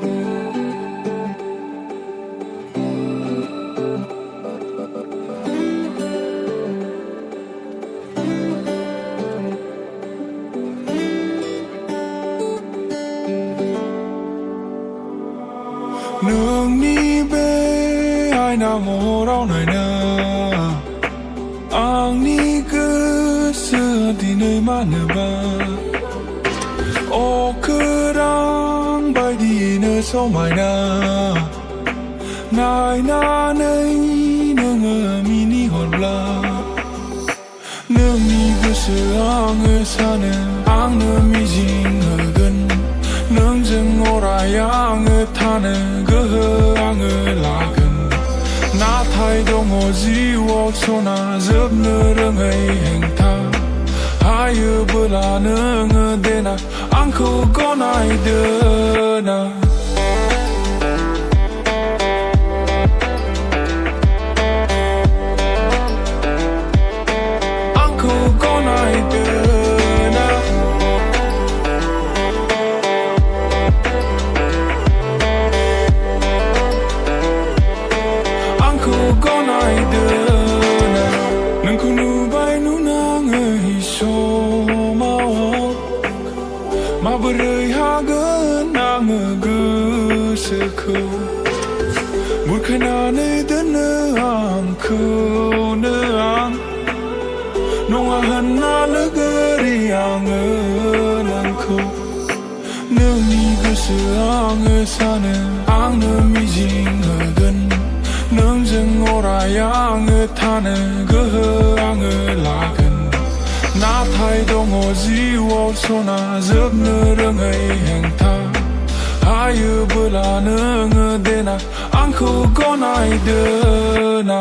NWNGNI HAINA morau naina angni goso dinai manaba okrang baidino समायना नायनानै नोङो मिनिहरब्ला नोंनि गोसोआ आङो सानो आंनो मिजिं होगोन नोंजों अराय आङो थानो गोहो आङो लागोन नाथाय दङ जिउआव सना जोबनो रोङै हेंथा हायोबोला नोङो देना आंखौ गनायदोना आंखौ गनायदोना आंखौ गनायदोना नोंखौ नुबाय नुनाङै समाव माबोरै हागोन आङो गोसोखौ बुरखायनानै दोनो आंखौनो आं नङा होनना लोगोरि आङो नोंखौ नोंनि गोसोआ आङो सानो आंनो मिजिं होगोन नोंजों अराय आङो थानो गोहो आङो लागोन नाथाय दङ जिउआव सना जोबनो रोङै हेंथा हायोबोला नोङो देना आंखौ गनायदोना